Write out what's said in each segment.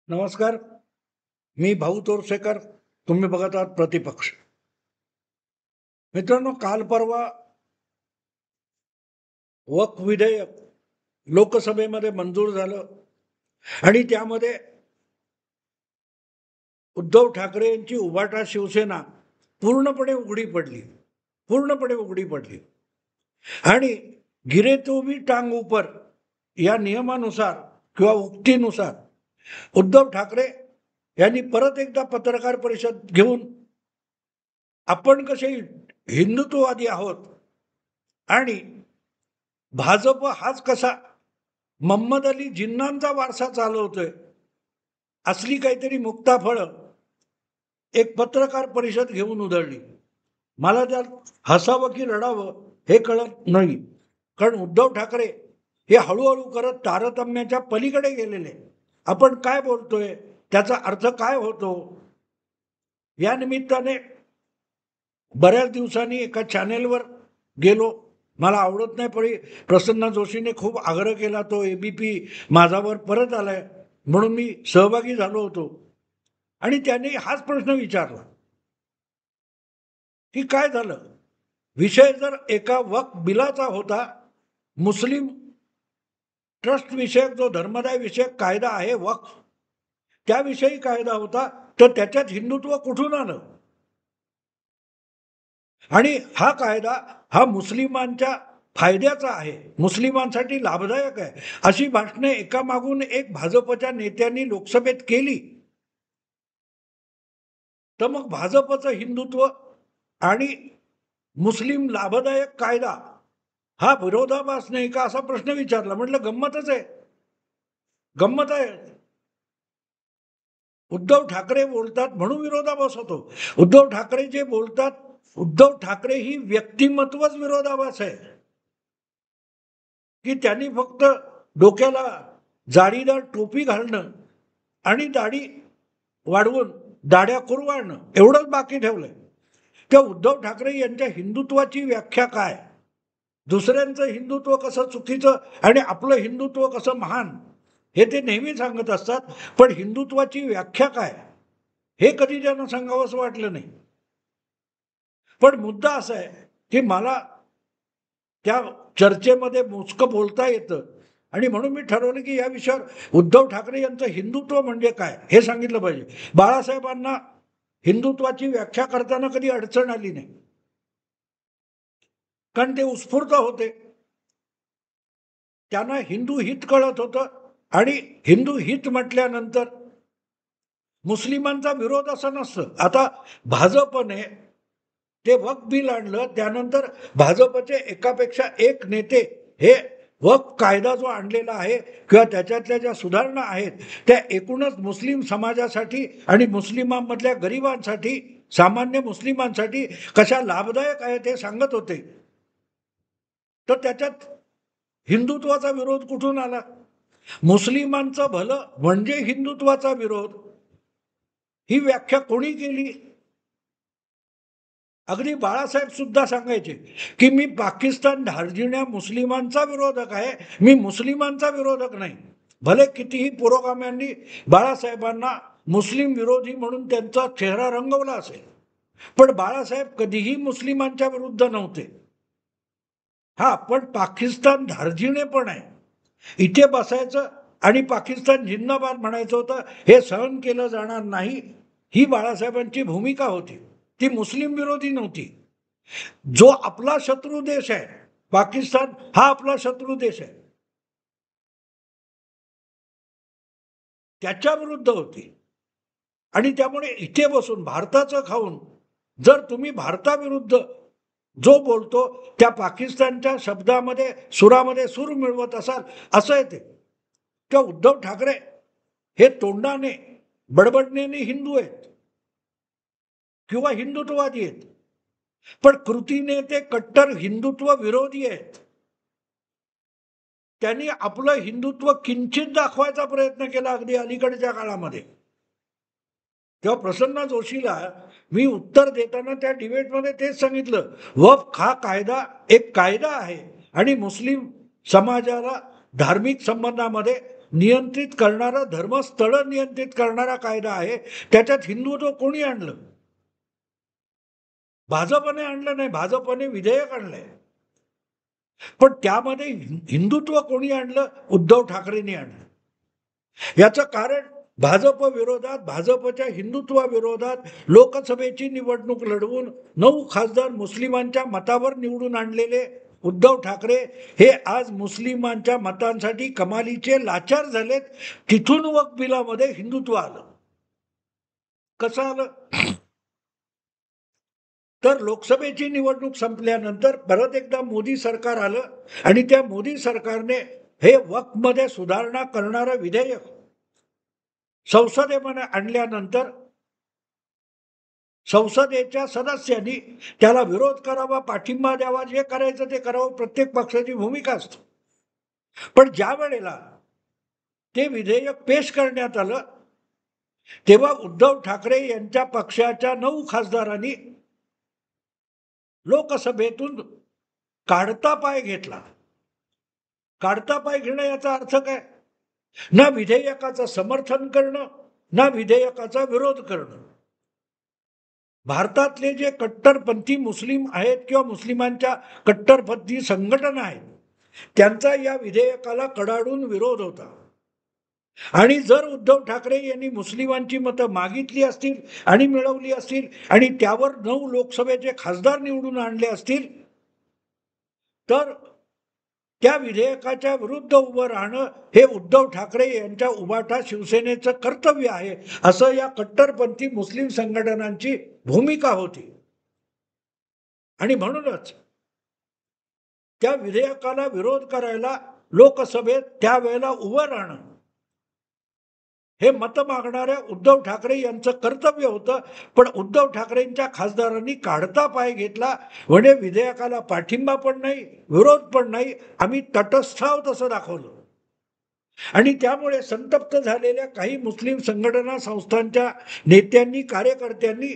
नमस्कार. मी भाऊ तोरसेकर. तुम्ही बघत आहात प्रतिपक्ष. मित्रांनो, काल परवा वक्फ विधेयक लोकसभेमध्ये मंजूर झालं आणि त्यामध्ये उद्धव ठाकरे यांची उभाटा शिवसेना पूर्णपणे उघडी पडली. पूर्णपणे उघडी पडली आणि गिरे तो भी टांग ऊपर या नियमानुसार किंवा उक्तीनुसार उद्धव ठाकरे यांनी परत एकदा पत्रकार परिषद घेऊन आपण कसे हिंदुत्ववादी आहोत आणि भाजप हाच कसा मोहम्मद अली जिन्नांचा वारसा चालवतोय असली काहीतरी मुक्ताफळं एक पत्रकार परिषद घेऊन उधळली. मला त्यात हसावं की रडावं हे कळत नाही, कारण उद्धव ठाकरे हे हळूहळू करत तारतम्याच्या पलीकडे गेलेले. आपण काय बोलतोय, त्याचा अर्थ काय होतो, या निमित्ताने बऱ्याच दिवसांनी एका चॅनेलवर गेलो. मला आवडत नाही, पण प्रसन्न जोशीने खूप आग्रह केला. तो एबीपी माझावर परत आलाय म्हणून मी सहभागी झालो होतो आणि त्याने हाच प्रश्न विचारला की काय झालं. विषय जर एका वक्फ बिलाचा होता, मुस्लिम ट्रस्ट विषयक जो धर्मदाय विषयक कायदा आहे वक्फ, त्याविषयी कायदा होता, तर त्याच्यात हिंदुत्व कुठून आलं. आणि हा कायदा हा मुस्लिमांच्या फायद्याचा आहे, मुस्लिमांसाठी लाभदायक आहे, अशी भाषणे एकामागून एक भाजपच्या नेत्यांनी लोकसभेत केली. तर मग भाजपचं हिंदुत्व आणि मुस्लिम लाभदायक कायदा हा विरोधाभास नाही का, असा प्रश्न विचारला. म्हटलं गंमतच आहे, गंमत आहे. उद्धव ठाकरे बोलतात म्हणून विरोधाभास होतो. उद्धव ठाकरे जे बोलतात, उद्धव ठाकरे ही व्यक्तिमत्वच विरोधाभास आहे की त्यांनी फक्त डोक्याला जाडीदार टोपी घालणं आणि दाढी वाढवून दाढ्या कुरवाळणं एवढंच बाकी ठेवलंय. त्या उद्धव ठाकरे यांच्या हिंदुत्वाची व्याख्या काय, दुसऱ्यांचं हिंदुत्व कसं चुकीचं आणि आपलं हिंदुत्व कसं महान, हे ते नेहमी सांगत असतात. पण हिंदुत्वाची व्याख्या काय हे कधी त्यांना सांगावंसं वाटलं नाही. पण मुद्दा असा आहे की मला त्या चर्चेमध्ये मोजकं बोलता येतं आणि म्हणून मी ठरवलं की या विषयावर उद्धव ठाकरे यांचं हिंदुत्व म्हणजे काय हे सांगितलं पाहिजे. बाळासाहेबांना हिंदुत्वाची व्याख्या करताना कधी अडचण आली नाही, कारण ते उत्स्फूर्त होते. त्यांना हिंदू हित कळत होतं आणि हिंदू हित म्हटल्यानंतर मुस्लिमांचा विरोध असं नसतं. आता भाजपने ते वक्फ बिल आणलं, त्यानंतर भाजपचे एकापेक्षा एक नेते हे वक्फ कायदा जो आणलेला आहे किंवा त्याच्यातल्या ज्या सुधारणा आहेत त्या एकूणच मुस्लिम समाजासाठी आणि मुस्लिमांमधल्या गरिबांसाठी, सामान्य मुस्लिमांसाठी कशा लाभदायक आहेत हे सांगत होते. तर त्याच्यात हिंदुत्वाचा विरोध कुठून आला. मुस्लिमांचं भलं म्हणजे हिंदुत्वाचा विरोध, ही व्याख्या कोणी केली. अगदी बाळासाहेब सुद्धा सांगायचे की मी पाकिस्तान धार्जिण्या मुस्लिमांचा विरोधक आहे, मी मुस्लिमांचा विरोधक नाही. भले कितीही पुरोगाम्यांनी बाळासाहेबांना मुस्लिम विरोधी म्हणून त्यांचा चेहरा रंगवला असेल, पण बाळासाहेब कधीही मुस्लिमांच्या विरुद्ध नव्हते. हा, पण पाकिस्तान धार्जिणे पण आहे. इथे बसायचं आणि पाकिस्तान जिंदाबाद म्हणायचं होतं, हे सहन केलं जाणार नाही, ही बाळासाहेबांची भूमिका होती. ती मुस्लिम विरोधी नव्हती. जो आपला शत्रू देश आहे पाकिस्तान, हा आपला शत्रू देश आहे, त्याच्या विरुद्ध होती. आणि त्यामुळे इथे बसून भारताचं खाऊन जर तुम्ही भारताविरुद्ध जो बोलतो त्या पाकिस्तानच्या शब्दामध्ये सुरामध्ये सूर मिळवत असाल, असं आहे ते. त्या उद्धव ठाकरे हे तोंडाने बडबडणेने हिंदू आहेत किंवा हिंदुत्ववादी आहेत, पण कृतीने ते कट्टर हिंदुत्व विरोधी आहेत. त्यांनी आपलं हिंदुत्व किंचित दाखवायचा प्रयत्न केला अगदी अलीकडच्या काळामध्ये. तेव्हा प्रसन्न जोशीला मी उत्तर देताना त्या डिबेटमध्ये तेच सांगितलं, वक्फ हा कायदा एक कायदा आहे आणि मुस्लिम समाजाला धार्मिक संबंधामध्ये नियंत्रित करणारा, धर्मस्थळ नियंत्रित करणारा कायदा आहे. त्याच्यात हिंदुत्व कोणी आणलं? भाजपने आणलं नाही, भाजपने विधेयक आणलंय. पण त्यामध्ये हिंदुत्व कोणी आणलं? उद्धव ठाकरेंनी आणलं. याचं कारण भाजप विरोधात, भाजपच्या हिंदुत्वाविरोधात लोकसभेची निवडणूक लढवून 9 खासदार मुस्लिमांच्या मतावर निवडून आणलेले उद्धव ठाकरे हे आज मुस्लिमांच्या मतांसाठी कमालीचे लाचार झालेत. तिथून वक्फ बिलामध्ये हिंदुत्व आलं. कसं आलं? तर लोकसभेची निवडणूक संपल्यानंतर परत एकदा मोदी सरकार आलं आणि त्या मोदी सरकारने हे वक्फमध्ये सुधारणा करणारं विधेयक संसदेमध्ये आणल्यानंतर संसदेच्या सदस्यांनी त्याला विरोध करावा, पाठिंबा द्यावा, जे करायचं ते करावं, प्रत्येक पक्षाची भूमिका असते. पण ज्या वेळेला ते विधेयक पेश करण्यात आलं तेव्हा उद्धव ठाकरे यांच्या पक्षाच्या 9 खासदारांनी लोकसभेतून काढता पाय घेतला. काढता पाय घेणं याचा अर्थ काय? ना विधेयकाचं समर्थन करणं, ना विधेयकाचा विरोध करणं. भारतातले जे कट्टरपंथी मुस्लिम आहेत किंवा मुस्लिमांच्या कट्टरपंथी संघटना आहेत त्यांचा या विधेयकाला कडाडून विरोध होता. आणि जर उद्धव ठाकरे यांनी मुस्लिमांची मतं मागितली असतील आणि मिळवली असतील आणि त्यावर 9 लोकसभेचे खासदार निवडून आणले असतील तर त्या विधेयकाच्या विरुद्ध उभं राहणं हे उद्धव ठाकरे यांच्या उभाटा शिवसेनेचं कर्तव्य आहे, असं या कट्टरपंथी मुस्लिम संघटनांची भूमिका होती. आणि म्हणूनच त्या विधेयकाला विरोध करायला लोकसभेत त्यावेळेला उभं राहणं हे मत मागणाऱ्या उद्धव ठाकरे यांचं कर्तव्य होतं. पण उद्धव ठाकरेंच्या खासदारांनी काढता पाय घेतला. म्हणजे विधेयकाला पाठिंबा पण नाही, विरोध पण नाही, आम्ही तटस्थ आहोत असं दाखवलं. आणि त्यामुळे संतप्त झालेल्या काही मुस्लिम संघटना संस्थांच्या नेत्यांनी, कार्यकर्त्यांनी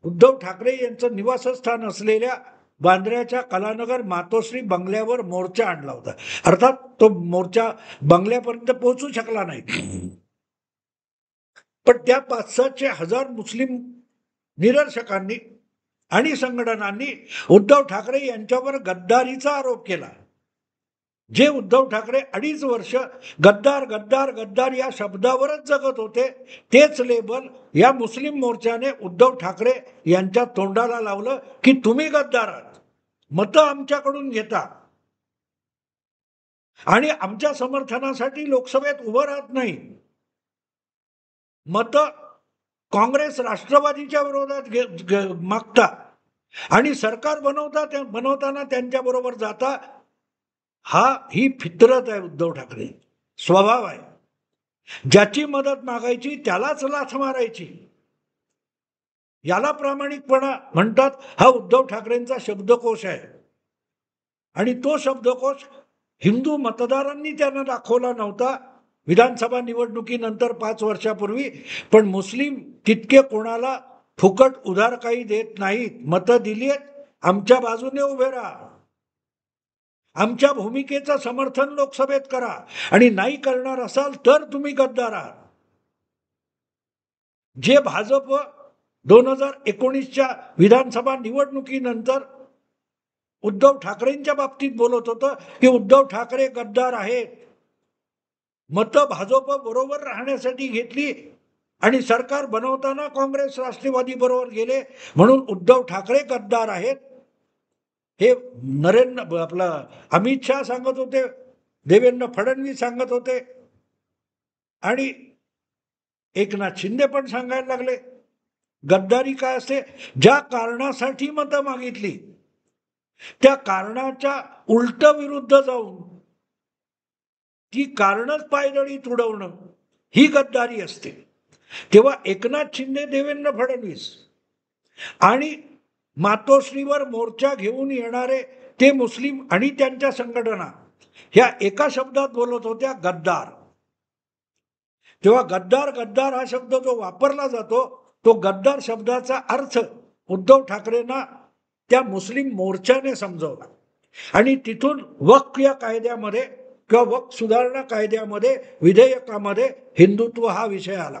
उद्धव ठाकरे यांचं निवासस्थान असलेल्या बांद्र्याच्या कलानगर मातोश्री बंगल्यावर मोर्चा आणला होता. अर्थात तो मोर्चा बंगल्यापर्यंत पोहोचू शकला नाही. पण त्या 500 हजार मुस्लिम निदर्शकांनी आणि संघटनांनी उद्धव ठाकरे यांच्यावर गद्दारीचा आरोप केला. जे उद्धव ठाकरे 2.5 वर्ष गद्दार गद्दार गद्दार या शब्दावरच जगत होते, तेच लेबल या मुस्लिम मोर्चाने उद्धव ठाकरे यांच्या तोंडाला लावलं की तुम्ही गद्दार आहात, मतं आमच्याकडून घेता आणि आमच्या समर्थनासाठी लोकसभेत उभं राहत नाही, मतं काँग्रेस राष्ट्रवादीच्या विरोधात मागता आणि सरकार बनवताना त्यांच्याबरोबर जाता. ही फितरत आहे उद्धव ठाकरे, स्वभाव आहे. ज्याची मदत मागायची त्यालाच लाथ मारायची, याला प्रामाणिकपणा म्हणतात. हा उद्धव ठाकरेंचा शब्दकोश आहे. आणि तो शब्दकोश हिंदू मतदारांनी त्यांना दाखवला नव्हता विधानसभा निवडणुकीनंतर 5 वर्षापूर्वी. पण मुस्लिम तितके कोणाला फुकट उधार काही देत नाहीत. मतं दिलीत, आमच्या बाजूने उभे राहा, आमच्या भूमिकेचं समर्थन लोकसभेत करा, आणि नाही करणार असाल तर तुम्ही गद्दार आहात. जे भाजप 2019च्या विधानसभा निवडणुकीनंतर उद्धव ठाकरेंच्या बाबतीत बोलत होतं की उद्धव ठाकरे गद्दार आहेत, मतं भाजप बरोबर राहण्यासाठी घेतली आणि सरकार बनवताना काँग्रेस राष्ट्रवादी बरोबर गेले म्हणून उद्धव ठाकरे गद्दार आहेत, हे अमित शाह सांगत होते, देवेंद्र फडणवीस सांगत होते आणि एकनाथ शिंदे पण सांगायला लागले. गद्दारी काय असते? ज्या कारणासाठी मतं मागितली त्या कारणाच्या उलट विरुद्ध जाऊन ती कारणच पायदळी तुडवणं ही गद्दारी असते. तेव्हा एकनाथ शिंदे, देवेंद्र फडणवीस आणि मातोश्रीवर मोर्चा घेऊन येणारे ते मुस्लिम आणि त्यांच्या संघटना ह्या एका शब्दात बोलत होत्या, गद्दार. तेव्हा गद्दार गद्दार हा शब्द जो वापरला जातो तो गद्दार शब्दाचा अर्थ उद्धव ठाकरेंना त्या मुस्लिम मोर्चाने समजवला आणि तिथून वक्फ या कायद्यामध्ये किंवा वक्फ सुधारणा कायद्यामध्ये विधेयकामध्ये हिंदुत्व हा विषय आला.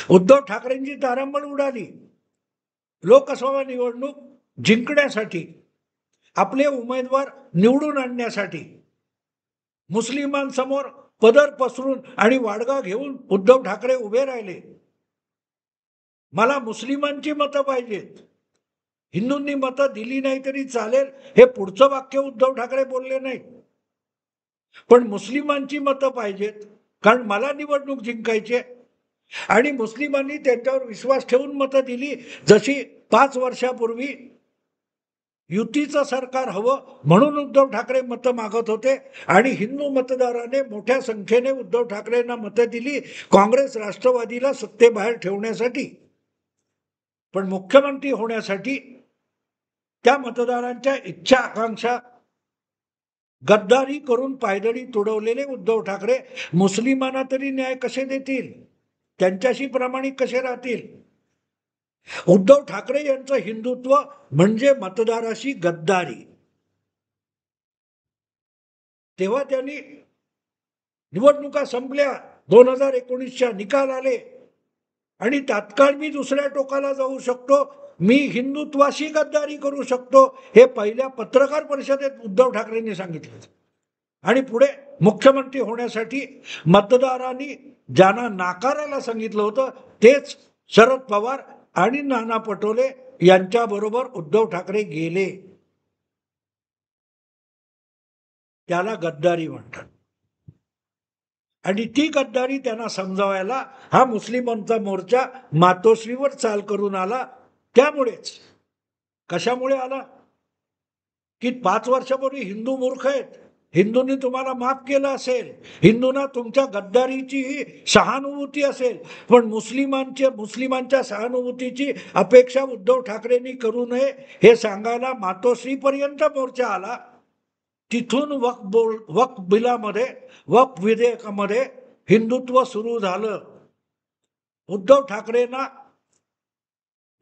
उद्धव ठाकरेंची तारांबळ उडाली. लोकसभा निवडणूक जिंकण्यासाठी, आपले उमेदवार निवडून आणण्यासाठी मुस्लिमांसमोर पदर पसरून आणि वाडगा घेऊन उद्धव ठाकरे उभे राहिले. मला मुस्लिमांची मतं पाहिजेत, हिंदूंनी मतं दिली नाही तरी चालेल, हे पुढचं वाक्य उद्धव ठाकरे बोलले नाही. पण मुस्लिमांची मतं पाहिजेत, कारण मला निवडणूक जिंकायची आहे. आणि मुस्लिमांनी त्यांच्यावर विश्वास ठेवून मतं दिली, जशी 5 वर्षापूर्वी युतीचं सरकार हवं म्हणून उद्धव ठाकरे मतं मागत होते आणि हिंदू मतदाराने मोठ्या संख्येने उद्धव ठाकरेंना मतं दिली काँग्रेस राष्ट्रवादीला सत्तेबाहेर ठेवण्यासाठी. पण मुख्यमंत्री होण्यासाठी त्या मतदारांच्या इच्छा आकांक्षा गद्दारी करून पायदळी तुडवलेले उद्धव ठाकरे मुस्लिमांना तरी न्याय कसे देतील, त्यांच्याशी प्रामाणिक कसे राहतील. उद्धव ठाकरे यांचं हिंदुत्व म्हणजे मतदाराशी गद्दारी. तेव्हा त्यांनी निवडणुका संपल्या, 2019च्या निकाल आले आणि तात्काळ मी दुसऱ्या टोकाला जाऊ शकतो, मी हिंदुत्वाशी गद्दारी करू शकतो, हे पहिल्या पत्रकार परिषदेत उद्धव ठाकरेंनी सांगितलं. आणि पुढे मुख्यमंत्री होण्यासाठी मतदारांनी ज्यांना नाकारायला सांगितलं होतं तेच शरद पवार आणि नाना पटोले यांच्याबरोबर उद्धव ठाकरे गेले. त्याला गद्दारी म्हणतात. आणि ती गद्दारी त्यांना समजावायला हा मुस्लिमांचा मोर्चा मातोश्रीवर चाल करून आला. त्यामुळेच कशामुळे आला की 5 वर्षापूर्वी हिंदू मूर्ख आहेत, हिंदूंनी तुम्हाला माफ केलं असेल, हिंदूंना तुमच्या गद्दारीची सहानुभूती असेल, पण मुस्लिमांच्या सहानुभूतीची अपेक्षा उद्धव ठाकरेंनी करू नये हे सांगायला मातोश्रीपर्यंत मोर्चा आला. तिथून वक्फ बिलामध्ये, वक्फ विधेयकामध्ये हिंदुत्व सुरू झालं. उद्धव ठाकरेंना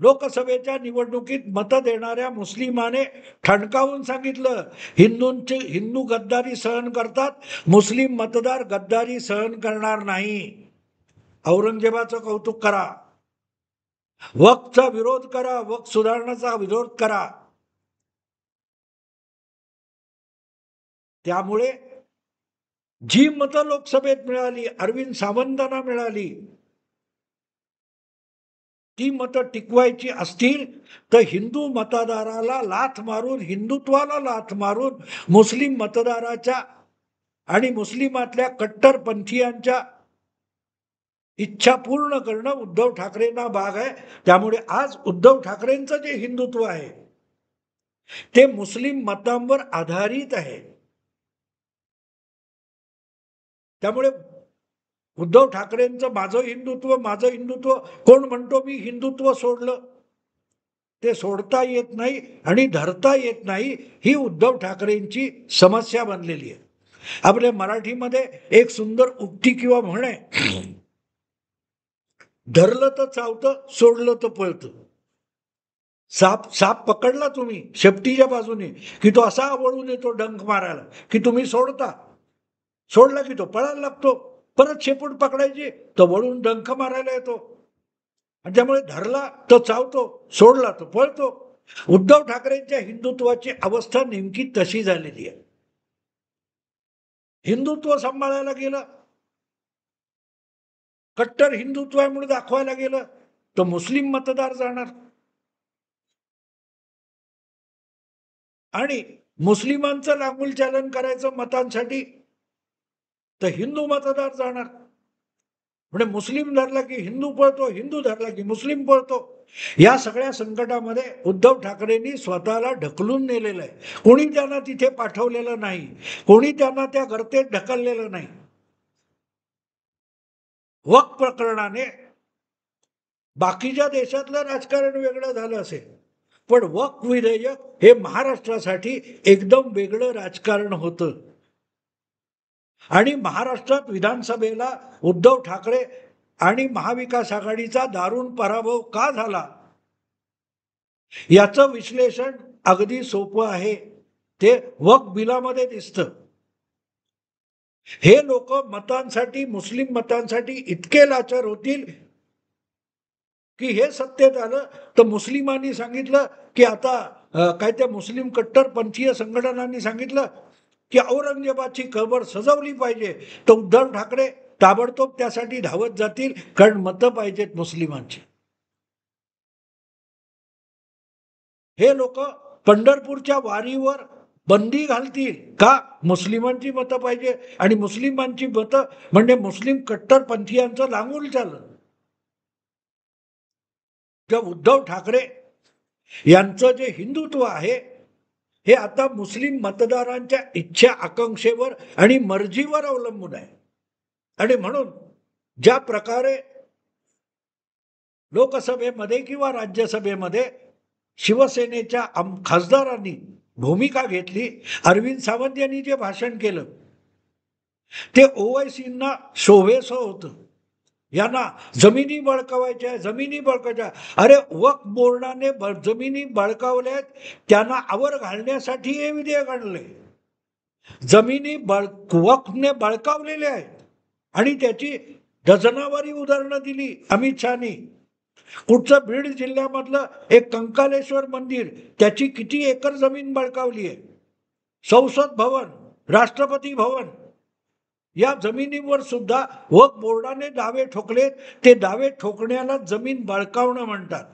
लोकसभेच्या निवडणुकीत मतं देणाऱ्या मुस्लिमाने ठणकावून सांगितलं, हिंदू गद्दारी सहन करतात, मुस्लिम मतदार गद्दारी सहन करणार नाही. औरंगजेबाचं कौतुक करा, वक्फचा विरोध करा, वक्फ सुधारणाचा विरोध करा. त्यामुळे जी मतं लोकसभेत मिळाली, अरविंद सावंतांना मिळाली, ती मतं टिकवायची असतील तर हिंदू मतदाराला लाथ मारून, हिंदुत्वाला लाथ मारून मुस्लिम मतदाराच्या आणि मुस्लिमातल्या कट्टरपंथीयांच्या इच्छा पूर्ण करणं उद्धव ठाकरेंना भाग आहे. त्यामुळे आज उद्धव ठाकरेंचं जे हिंदुत्व आहे ते मुस्लिम मतांवर आधारित आहे. त्यामुळे उद्धव ठाकरेंचं माझं हिंदुत्व, कोण म्हणतो मी हिंदुत्व सोडलं, ते सोडता येत नाही आणि धरता येत नाही, ही उद्धव ठाकरेंची समस्या बनलेली आहे. आपल्या मराठीमध्ये एक सुंदर उक्ती किंवा म्हण आहे, धरलं तर चावतं, सोडलं तर पळतं. साप पकडला तुम्ही शेपटीच्या बाजूने की तो असा वळून येतो डंक मारायला, की तुम्ही सोडला की तो पळायला लागतो. परत शेपूट पकडायची तर वळून डंक मारायला येतो. आणि त्यामुळे धरला तर चावतो, सोडला तर पळतो. उद्धव ठाकरेंच्या हिंदुत्वाची अवस्था नेमकी तशी झालेली आहे. हिंदुत्व सांभाळायला गेलं, कट्टर हिंदुत्व आहे म्हणून दाखवायला गेलं तर मुस्लिम मतदार जाणार आणि मुस्लिमांचं लांगुल चालन करायचं मतांसाठी तर हिंदू मतदार जाणार. म्हणजे मुस्लिम धरला की हिंदू पळतो, हिंदू धरला की मुस्लिम पळतो. या सगळ्या संकटामध्ये उद्धव ठाकरेंनी स्वतःला ढकलून नेलेलं आहे. कोणी त्यांना तिथे पाठवलेलं नाही, कोणी त्यांना त्या गर्तेत ढकललेलं नाही. वक्फ प्रकरणाने बाकीच्या देशातलं राजकारण वेगळं झालं असेल, पण वक्फ विधेयक हे महाराष्ट्रासाठी एकदम वेगळं राजकारण होतं. आणि महाराष्ट्रात विधानसभेला उद्धव ठाकरे आणि महाविकास आघाडीचा दारुण पराभव का झाला याचं विश्लेषण अगदी सोपं आहे. ते वक्फ बिलामध्ये दिसतं. हे लोक मतांसाठी, मुस्लिम मतांसाठी इतके लाचार होतील की हे सत्तेत आलं तर मुस्लिमांनी सांगितलं की आता काय त्या मुस्लिम कट्टरपंथीय संघटनांनी सांगितलं की औरंगजेबाची कबर सजवली पाहिजे, तर उद्धव ठाकरे ताबडतोब त्यासाठी धावत जातील, कारण मतं पाहिजेत मुस्लिमांची. हे लोक पंढरपूरच्या वारीवर बंदी घालतील का? मुस्लिमांची मतं पाहिजे, आणि मुस्लिमांची मतं म्हणजे मुस्लिम कट्टरपंथीयांचं लांगूल चाललं. त्या उद्धव ठाकरे यांचं जे हिंदुत्व आहे हे आता मुस्लिम मतदारांच्या इच्छा आकांक्षेवर आणि मर्जीवर अवलंबून आहे. आणि म्हणून ज्या प्रकारे लोकसभेमध्ये किंवा राज्यसभेमध्ये शिवसेनेच्या खासदारांनी भूमिका घेतली, अरविंद सावंत यांनी जे भाषण केलं ते ओवैसींना शोभेसं होतं. यांना जमिनी बळकावायच्या, जमिनी बळकावायच्या. अरे वक्फ बोर्डाने जमिनी बळकावल्यात, त्यांना आवर घालण्यासाठी हे विधेयक आणले. जमिनी वक्फने बळकावलेले आहेत आणि त्याची डझनावारी उदाहरणं दिली अमित शहानी. कुठचं बीड जिल्ह्यामधलं एक कंकालेश्वर मंदिर, त्याची किती एकर जमीन बळकावली आहे. संसद भवन, राष्ट्रपती भवन या जमिनीवर सुद्धा वक्फ बोर्डाने दावे ठोकलेत. ते दावे ठोकण्याला जमीन बळकावणं म्हणतात.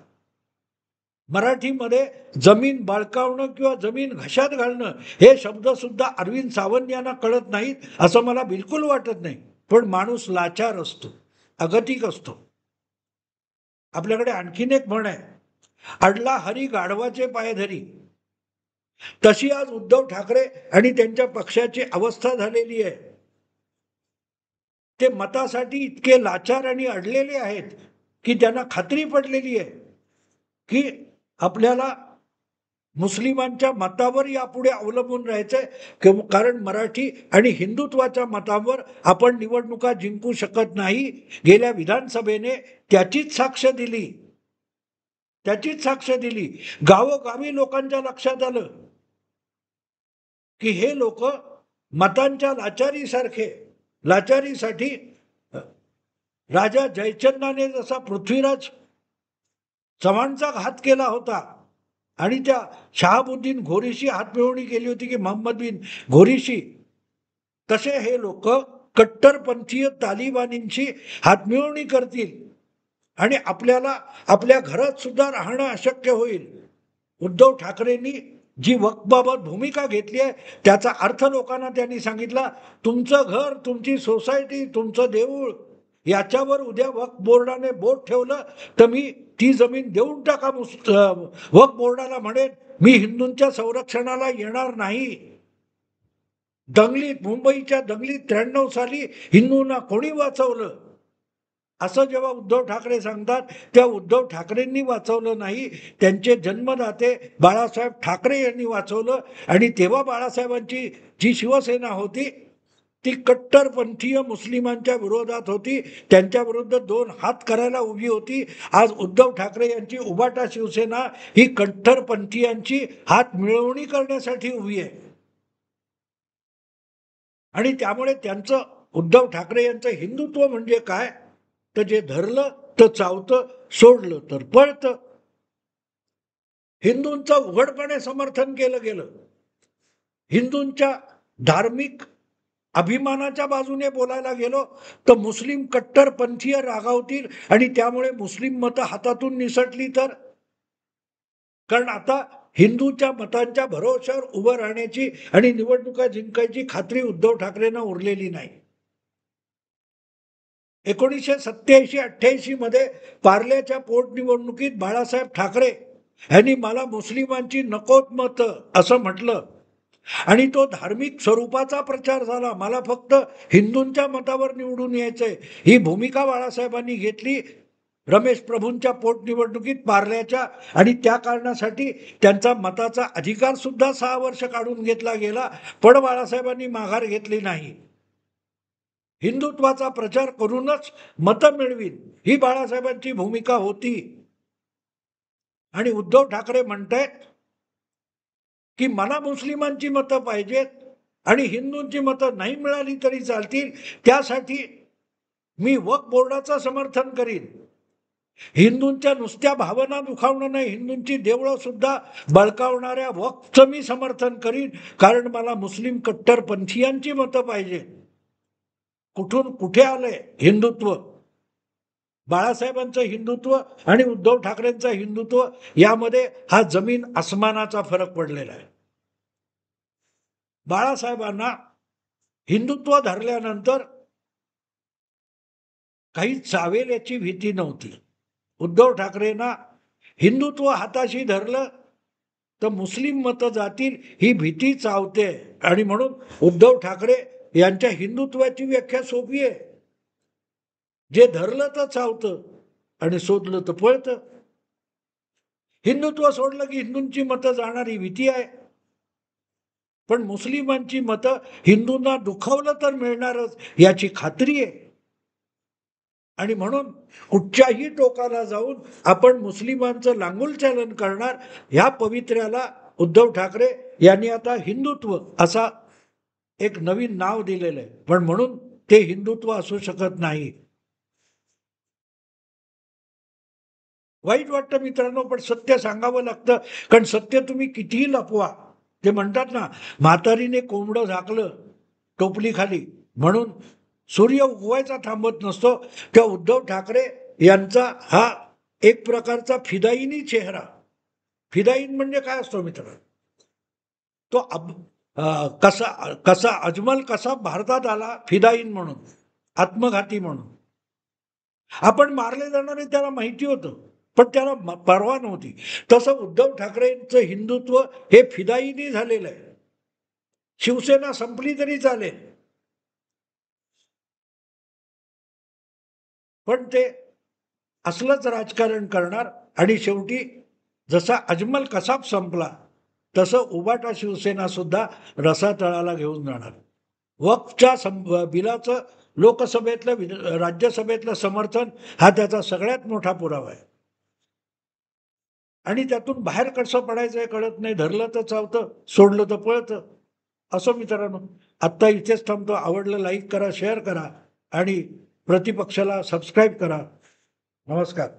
मराठीमध्ये जमीन बळकावणं किंवा जमीन घशात घालणं हे शब्द सुद्धा अरविंद सावंत यांना कळत नाहीत असं मला बिलकुल वाटत नाही. पण माणूस लाचार असतो, अगतिक असतो. आपल्याकडे आणखीन एक म्हण आहे, अडला हरी गाढवाचे पाय धरी. तशी आज उद्धव ठाकरे आणि त्यांच्या पक्षाची अवस्था झालेली आहे. ते मतासाठी इतके लाचार आणि अडलेले आहेत की त्यांना खात्री पडलेली आहे की आपल्याला मुस्लिमांच्या मतावर यापुढे अवलंबून राहायचंय, कारण मराठी आणि हिंदुत्वाच्या मतावर आपण निवडणुका जिंकू शकत नाही. गेल्या विधानसभेने त्याचीच साक्ष दिली, त्याचीच साक्ष दिली. गावोगावी लोकांच्या लक्षात आलं की हे लोक मतांच्या लाचारीसाठी राजा जयचंदाने जसा पृथ्वीराज चव्हाणचा घात केला होता आणि त्या शहाबुद्दीन घोरीशी हातमिळवणी केली होती की मोहम्मद बिन घोरीशी, तसे हे लोक कट्टरपंथीय तालिबानींशी हातमिळवणी करतील आणि आपल्याला आपल्या घरात सुद्धा राहणं अशक्य होईल. उद्धव ठाकरेंनी जी वक्फबाबत भूमिका घेतली आहे त्याचा अर्थ लोकांना त्यांनी सांगितला, तुमचं घर, तुमची सोसायटी, तुमचं देऊळ याच्यावर उद्या वक्फ बोर्डाने बोट ठेवलं तर मी ती जमीन देऊन टाका. वक्फ बोर्डाला म्हणेन मी हिंदूंच्या संरक्षणाला येणार नाही. दंगलीत, मुंबईच्या दंगलीत 93 साली हिंदूंना कोणी वाचवलं असं जेव्हा उद्धव ठाकरे सांगतात, त्या उद्धव ठाकरेंनी वाचवलं नाही, त्यांचे जन्मदाते बाळासाहेब ठाकरे यांनी वाचवलं. आणि तेव्हा बाळासाहेबांची जी शिवसेना होती ती कट्टरपंथीय मुस्लिमांच्या विरोधात होती, त्यांच्या विरुद्ध 2 हात करायला उभी होती. आज उद्धव ठाकरे यांची उबाटा शिवसेना ही कट्टरपंथीयांची हात मिळवणी करण्यासाठी उभी आहे. आणि त्यामुळे त्यांचं, उद्धव ठाकरे यांचं हिंदुत्व म्हणजे काय, तर जे धरलं तर चावतं, सोडलं तर पळतं. हिंदूंचं उघडपणे समर्थन केलं गेलं. हिंदूंच्या धार्मिक अभिमानाच्या बाजूने बोलायला गेलो तर मुस्लिम कट्टरपंथीय रागावतील आणि त्यामुळे मुस्लिम मतं हातातून निसटली तर. कारण आता हिंदूच्या मतांच्या भरोश्यावर उभं राहण्याची आणि निवडणुका जिंकायची खात्री उद्धव ठाकरेंना उरलेली नाही. 1987-88 मध्ये पार्ल्याच्या पोटनिवडणुकीत बाळासाहेब ठाकरे यांनी मला मुस्लिमांची नकोत मतं असं म्हटलं आणि तो धार्मिक स्वरूपाचा प्रचार झाला. मला फक्त हिंदूंच्या मतावर निवडून यायचंय ही भूमिका बाळासाहेबांनी घेतली रमेश प्रभूंच्या पोटनिवडणुकीत पार्ल्याच्या. आणि त्या कारणासाठी त्यांचा मताचा अधिकार सुद्धा 6 वर्ष काढून घेतला गेला, पण बाळासाहेबांनी माघार घेतली नाही. हिंदुत्वाचा प्रचार करूनच मतं मिळवीन ही बाळासाहेबांची भूमिका होती. आणि उद्धव ठाकरे म्हणतायत की मला मुस्लिमांची मतं पाहिजेत आणि हिंदूंची मतं नाही मिळाली तरी चालतील, त्यासाठी मी वक्फ बोर्डाचं समर्थन करीन. हिंदूंच्या नुसत्या भावना दुखावणं नाही, हिंदूंची देवळं सुद्धा बळकावणाऱ्या वक्फचं मी समर्थन करीन, कारण मला मुस्लिम कट्टरपंथीयांची मतं पाहिजे. कुठून कुठे आलंय हिंदुत्व? बाळासाहेबांचं हिंदुत्व आणि उद्धव ठाकरेंचं हिंदुत्व यामध्ये हा जमीन आसमानाचा फरक पडलेला आहे. बाळासाहेबांना हिंदुत्व धरल्यानंतर काही चावेल याची भीती नव्हती. उद्धव ठाकरेंना हिंदुत्व हाताशी धरलं तर मुस्लिम मतं जातील ही भीती चावते, आणि म्हणून उद्धव ठाकरे यांच्या हिंदुत्वाची व्याख्या सोपी आहे. जे धरलं तर चावतं आणि सोडलं तर पळतं. हिंदुत्व सोडलं की हिंदूंची मतं जाणार ही भीती आहे, पण मुस्लिमांची मतं हिंदूंना दुखावलं तर मिळणारच याची खात्री आहे. आणि म्हणून कुठच्याही टोकाला जाऊन आपण मुस्लिमांचं लांगुलचालन करणार. ह्या पवित्र्याला उद्धव ठाकरे यांनी आता हिंदुत्व असा एक नवीन नाव दिलेलं आहे, पण म्हणून ते हिंदुत्व असू शकत नाही. वाईट वाटतं मित्रांनो, पण सत्य सांगावं लागतं, कारण सत्य तुम्ही कितीही लपवा. ते म्हणतात ना, म्हातारीने कोंबडं झाकलं टोपली खाली म्हणून सूर्य उगवायचा थांबत नसतो. त्या उद्धव ठाकरे यांचा हा एक प्रकारचा फिदाईनी चेहरा. फिदाईन म्हणजे काय असतो मित्र? तो कसा कसा अजमल कसा भारतात आला फिदाईन म्हणून, आत्मघाती म्हणून. आपण मारले जाणारे त्याला माहिती होतं, पण त्याला परवा नव्हती. तसं उद्धव ठाकरेंचं हिंदुत्व हे फिदाईनी झालेलं आहे. शिवसेना संपली तरी चालेल, पण ते असलंच राजकारण करणार. आणि शेवटी जसा अजमल कसाब संपला तसं उबाटा शिवसेना सुद्धा रसातळाला घेऊन जाणार. वक्फच्या बिलाचं लोकसभेतलं राज्यसभेतलं समर्थन हा त्याचा सगळ्यात मोठा पुरावा आहे. आणि त्यातून बाहेर कसं पडायचं हे कळत नाही. धरलं तर चावतं, सोडलं तर पळतं. असं मित्रांनो, आत्ता इथेच थांबतो. आवडलं लाईक करा, शेअर करा आणि प्रतिपक्षाला सबस्क्राईब करा. नमस्कार.